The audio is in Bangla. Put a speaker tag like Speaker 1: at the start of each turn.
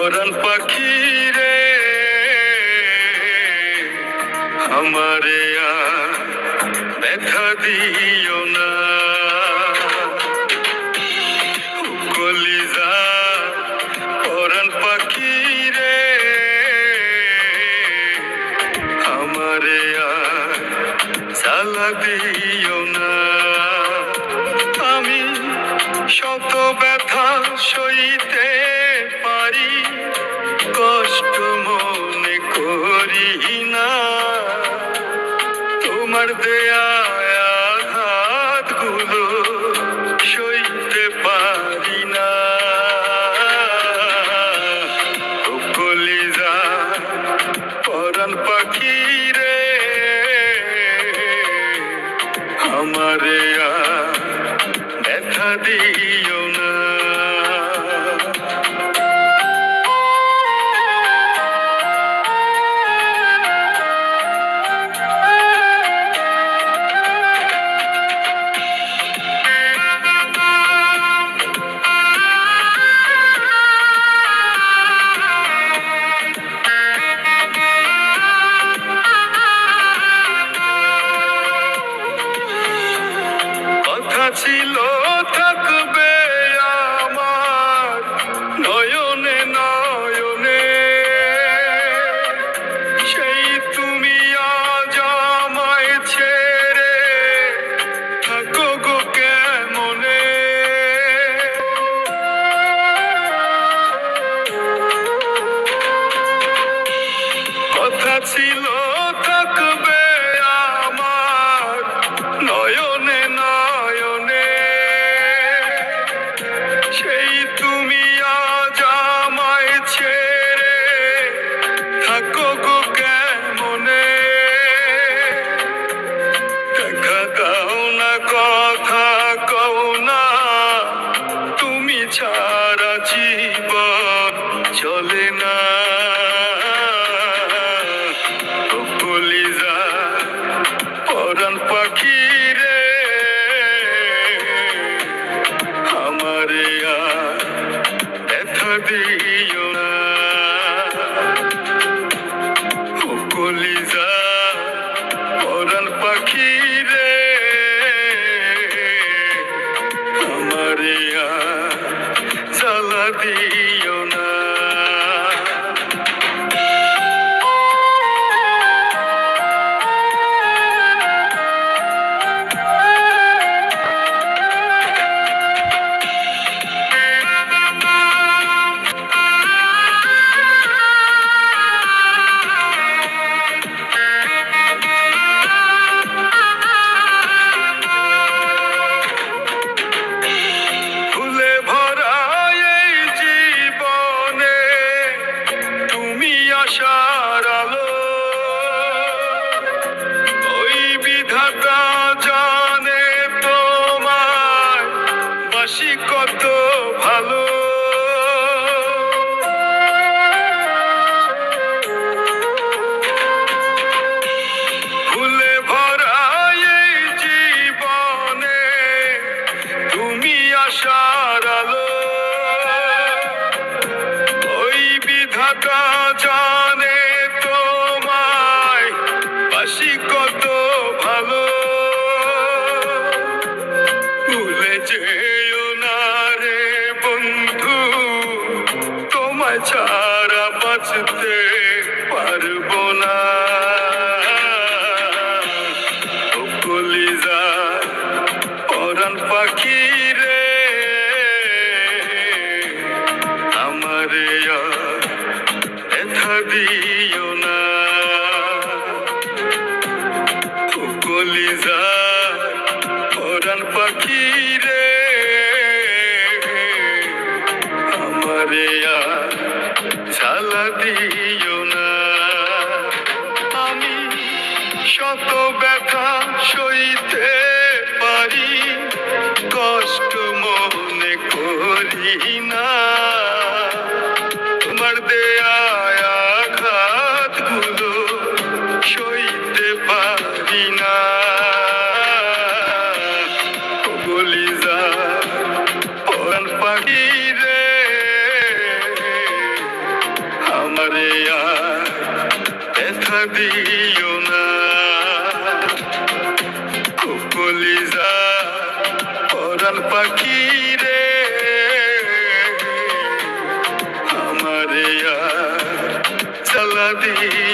Speaker 1: পরাণ পাখি রে আমারে আর ব্যথা দিও না। কলিজা পরাণ পাখি রে আমারে আর জ্বালা দিও না। আমি শত ব্যথা সইতে পারি, কষ্ট মনে করি না। তোমার দেয়া আঘাতগুলো সইতে পারি না। ও কলিজা পরাণ পাখি রে আমারে আর ব্যথা দিও না। কথা ছিল থাকবে আমার নয়নে নয়নে, সেই তুমি আজ আমায় ছেড়ে থাকো গো কেমনে। কথা ছিল থাকবে আমার নয়নে নয়নে, সেই তুমি আজ আমায় ছেড়ে থাকো গো কেমনে। দেখা দাও না কথা কও না, তুমি ছাড়া জীবন চলে না। ও কলিজা পরাণ পাখি রে আমারে আর ব্যথা দিও না। ও কলিজা পরাণ পাখি রে আমারে আর জ্বালা দিও না। ফুলে ভরা এই জীবনে তুমি আশার আলো, ওই বিধাতা জানে তোমায় বাসি কত ভালো। ফুলে ভরা এই জীবনে তুমি আশার আলো, ওই বিধাতা জানে তোমায় বাসি কত ভালো। ভুলে যেও না রে বন্ধু, তোমায় ছাড়া বাঁচতে পারবো না। ও কলিজা পরাণ পাখি রে আমারে আর ব্যথা দিও না। ও কলিজা পরাণ পাখি রে আমারে আর জ্বালা দিও না। আমি শত ব্যথা সইতে পারি, কষ্ট মনে করি না। তোমার দেয়া আঘাতগুলো সইতে পারি না। ও কলিজা পরাণ পাখি রে আমারে আর ব্যথা দিও না কলিজা পরাণ পাখি রে আমারে আর জ্বালা দিও